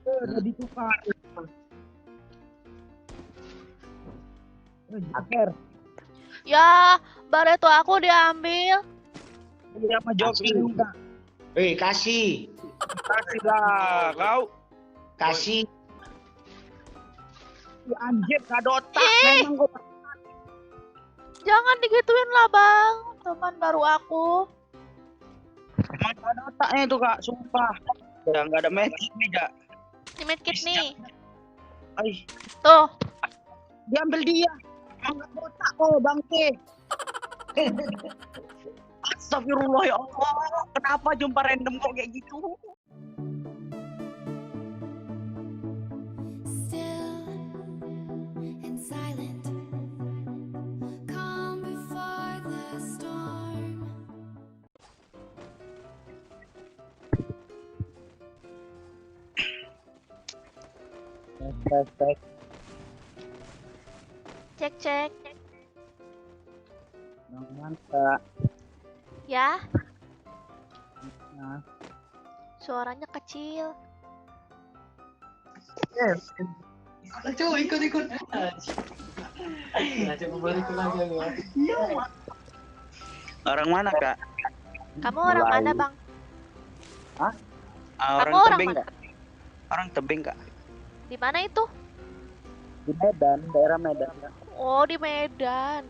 Udah ditukar. Akhir. Ya, Barreto aku diambil. Dia sama Joki enggak. Kasih. Kasih lah kau. Kasih. Ya, anjir gak ada otak. Ih. Memang gua Jangan digituin lah, Bang. Teman baru aku. emang gak ada otaknya itu kak, sumpah. Ya nggak ada magic nih kak. Ini medkit nih. Ay, Tuh. diambil dia. Emang gak ada otak kok bangke. Astagfirullah ya Allah. Kenapa jumpa random kok kayak gitu? Still and silent, calm before the storm. Tek. Cek. Mantap. Ya, Nah, Suaranya kecil. Ikut. Coba balik lagi gua. orang mana kak? kamu orang mana, Bang? Orang Kamu orang tebing mana? kak? Orang tebing kak? Di mana itu? Di Medan, daerah Medan. Kak. Oh, di Medan.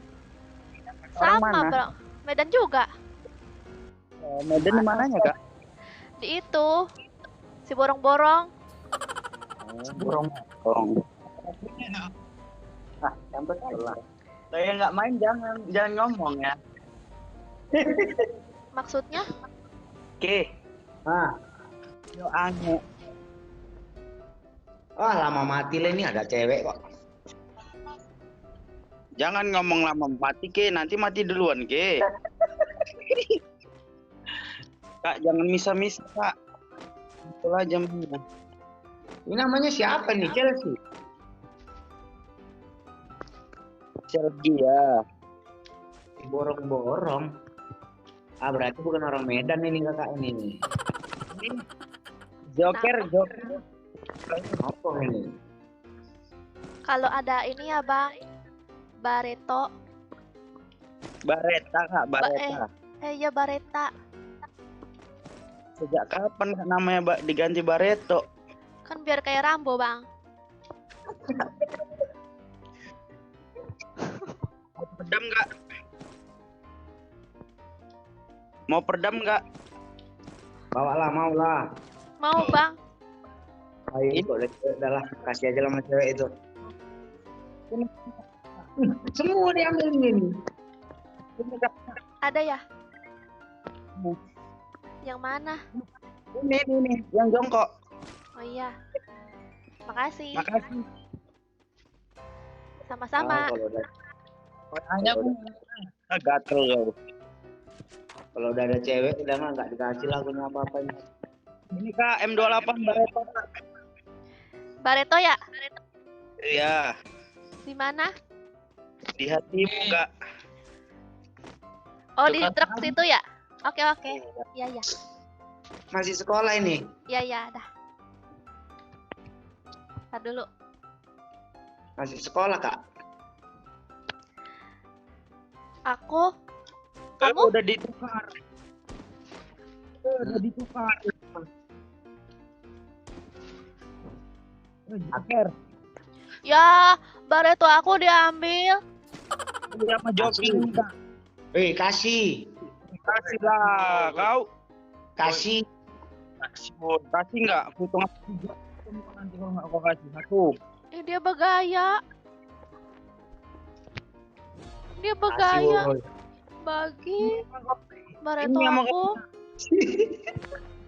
Orang Sama, mana? Bang. Medan juga. Medan di mananya kak? Di itu. Si borong-borong. Burung. Yang betul lah. Saya nggak main jangan ngomong ya. Maksudnya? Oke. Yo aneh. Lama mati lah, ini ada cewek kok. Jangan ngomong lama mati ke, nanti mati duluan ke. Kak jangan misa-misa kak. Itulah jamnya. Ini namanya siapa nih, Chelsea? Selgi ya. Borong-borong. Berarti bukan orang Medan ini kakak ini. Joker. Apa ini? Kalau ada ini ya, Bang. Barreto. Bareta kak, Bareta. Ya Bareta. Sejak kapan kak namanya diganti Bareto? Kan biar kayak Rambo, Bang. Mau perdam nggak? Mau perdam nggak? Bawalah, maulah. Mau, Bang. Ayo, udah lah, kasih aja sama cewek itu. Semua diambil ini. Ada ya? Yang mana? Ini, yang jongkok. Oh iya. Makasih. Makasih. Sama-sama. Hanya gatel kau. Kalau udah ada cewek, udah nggak dikasih lagunya apa-apa. Ini kak M28 Bareto kak. Barreto ya? Iya, Di mana? di hatimu kak. Oh, di Dekat truk kamu. situ ya? Oke. Iya. Masih sekolah ini. Iya, dah. Ntar dulu. Masih sekolah, Kak. Aku. Kamu? Udah ditukar. Akhir. Ya, Barreto aku diambil. Dia sama Joki enggak. Kasih. Kasih lah kau. Kasih. Kasih nggak? Aku hitung nanti kalau nggak kau kasih satu. Dia bergaya. Kasih, woy. Bagi Barreto Ini sama aku.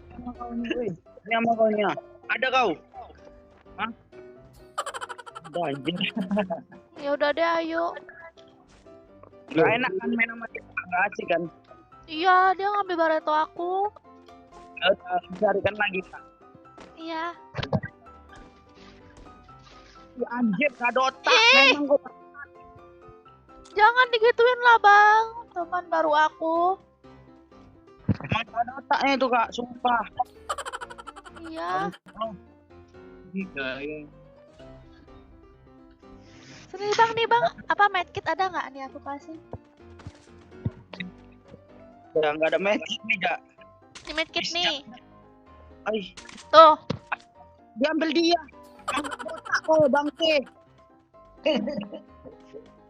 Sama kau nih, weh. Ini sama kau nih. Ada kau? Hah? Ada anjing. Ya udah deh, ayo. Gak enak kan main sama dia, gak asik kan? Iya, dia ngambil Barreto aku. Carikan lagi kak. Iya. Ya, anjir gak ada otak. Ih. Memang gua. Jangan digituin lah, Bang. Teman baru aku. Emang gak ada otaknya itu kak, sumpah. Iya. ya. Sini bang nih bang, apa medkit ada nggak nih aku kasih? Ya nggak ada medkit nih kak. Ini medkit nih. Ay, Tuh, diambil dia. Oh bangke.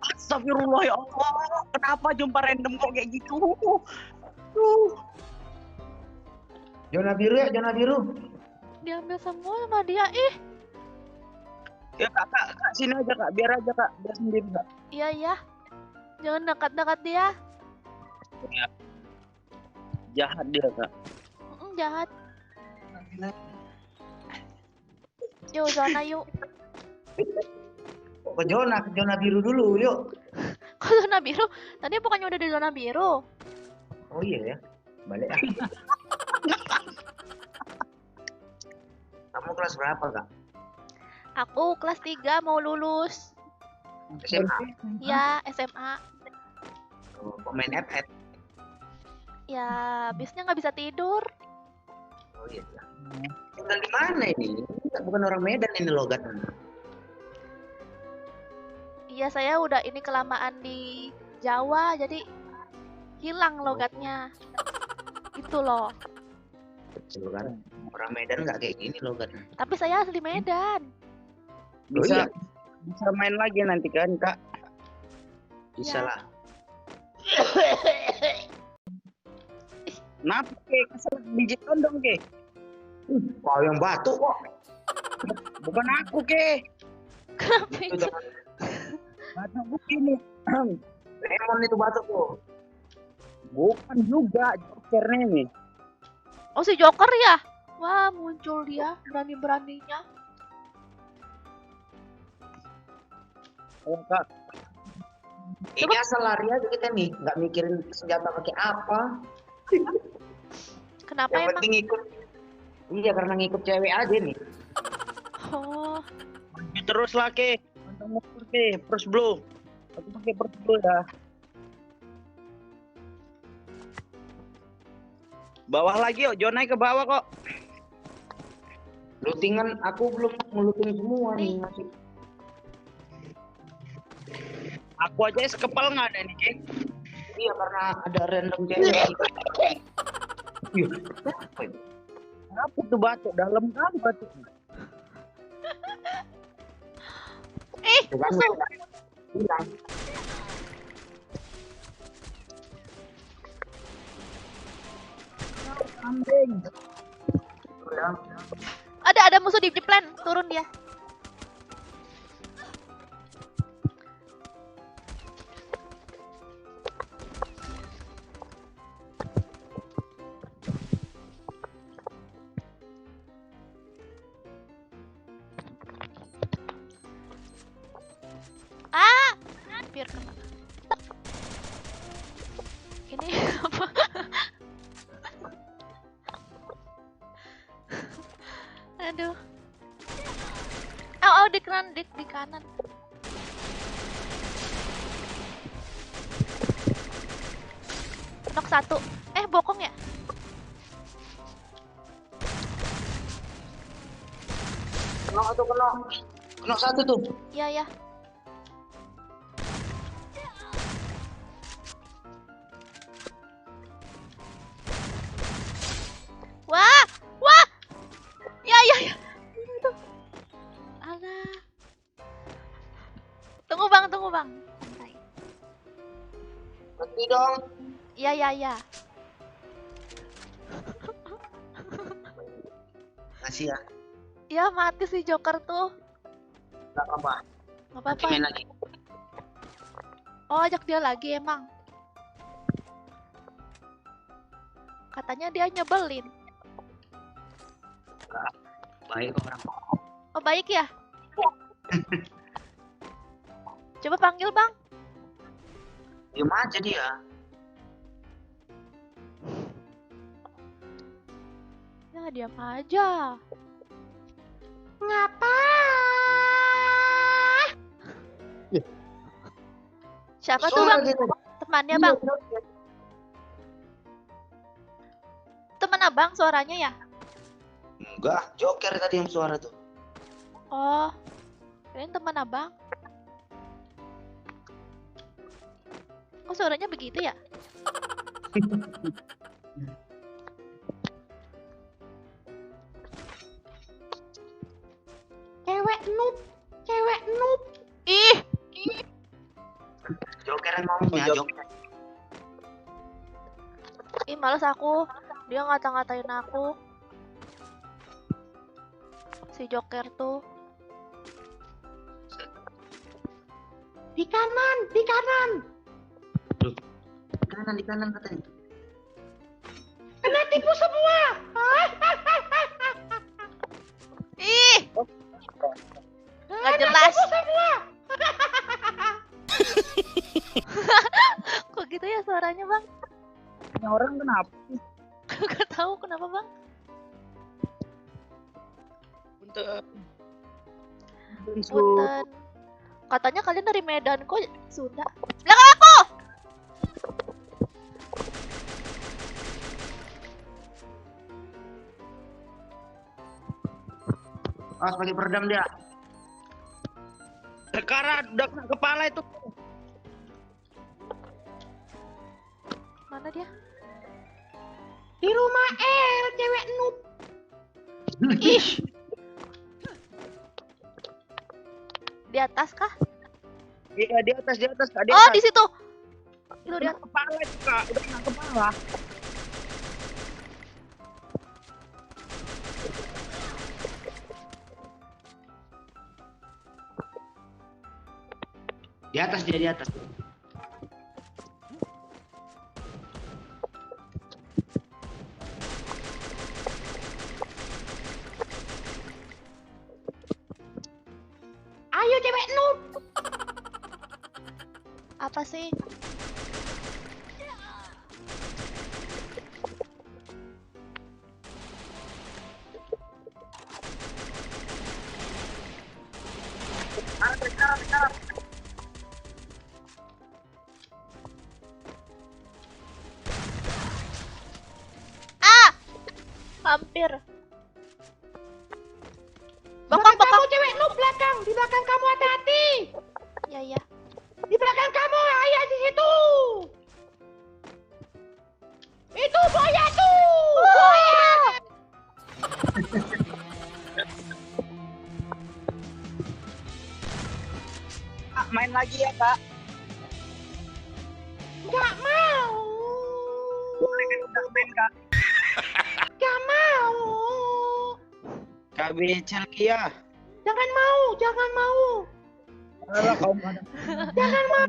Astagfirullah ya Allah. Kenapa jumpa random kok kayak gitu? Zona biru ya, zona biru. diambil semua sama dia. Ih, Ya kak, sini aja kak, biar aja kak, biar sendiri kak. iya iya. Jangan dekat-dekat dia. Jahat dia kak. Jahat. Yuk zona yuk. Ke zona biru dulu, yuk. Kok zona biru? Tadi bukannya udah di zona biru? Oh iya ya, balik ah. Kamu kelas berapa kak? Aku kelas 3 mau lulus. SMA. Ya, SMA. Oh, pemain FF. Ya, habisnya nggak bisa tidur. Oh iya. Tinggal di mana ini? Bukan orang Medan ini logatnya. Iya, saya udah ini kelamaan di Jawa, jadi hilang logatnya. Itu loh. Betul kan? Orang Medan nggak kayak gini logatnya. Tapi saya asli Medan. Bisa, iya. bisa main lagi nanti kan kak. Bisa Ya. lah. Kenapa ke? Kesel digit dong ke? Kau yang batuk kok. Bukan aku ke. Kenapa? Itu teman Batuk begini. Lemon itu batuk tuh. Bukan juga jokernya nih. Oh, si Joker ya? Wah, muncul dia berani-beraninya. Oh kak, Ini asal lari aja kita nih, nggak mikirin senjata pakai apa. Kenapa Yang emang? penting ikut. Iya, karena ngikut cewek aja nih. Oh, maju terus lah ke. Mantap motor ke, first blow. Aku pakai first blow ya. Bawah lagi yuk, John naik ke bawah kok. Lootingan aku belum ngeluting semua nih masih. Aku aja sekepal nggak ada nih ke. Iya, karena ada random cewek. Iya. Apa tuh batuk? Dalam kan batuknya. Tuh kan, musuh. hilang. Kambing. Udah. Ada musuh di plan, turun dia. Hampir kena. Ini apa? Aduh. Oh, di kanan, di kanan. Knock 1. Bokong ya? Kena tuh, kena. Kena satu tuh. Iya, ya. Wah, wah. Ya. Itu. Alah. Tunggu bang. Santai. Berhenti dong. Ya. Kasih ya. Ya mati si Joker tuh. Gak apa-apa. Gak Nanti apa-apa. main lagi. Oh, ajak dia lagi emang. Katanya dia nyebelin. Baik orang. Oh, baik ya? Coba panggil, Bang. Diam aja dia. Ya, diam aja. Ngapa? Siapa tuh, Suara Bang? gitu. Temannya, Iya, Bang. iya. Temen Abang suaranya ya? Enggak, Joker tadi yang suara tuh. Oh, kalian teman abang? Kok suaranya begitu ya? Cewek noob, cewek noob. Ih, Jokeran ngomongnya, Joker. ih males aku. Dia ngata-ngatain aku. Si Joker tuh. Di kanan, di kanan. Di kanan katanya. Kena tipu semua. Ih, nggak jelas. Tipu semua. Kok gitu ya suaranya bang? Ini orang kenapa sih? Gak tahu kenapa bang. Punten. Punten. Katanya kalian dari Medan, kok Sunda? Belakang aku! Oh, sebagai peredam dia. Sekarang udah kena kepala itu. Mana dia? Di rumah cewek noob. Ih. Di atas kah? Iya, di atas, Kak. Di Oh, atas. di situ. Itu Udah dia. kena kepala itu, Kak. Udah kena kepala. Di atas dia, di atas. Ayo cewek noob. Apa sih? Ah! Hampir. Bokong, Belakang kamu bokong. cewek noob belakang. Di belakang kamu hati-hati. Ya, ya. Di belakang kamu ayah di situ. Itu buaya tuh. Buaya. Kak, main lagi ya, Kak. Gak mau. Boleh kan kita main, Kak. Gak mau. Kak Becel Kia. Jangan mau, jangan mau. Alah, kau mana? Jangan mau.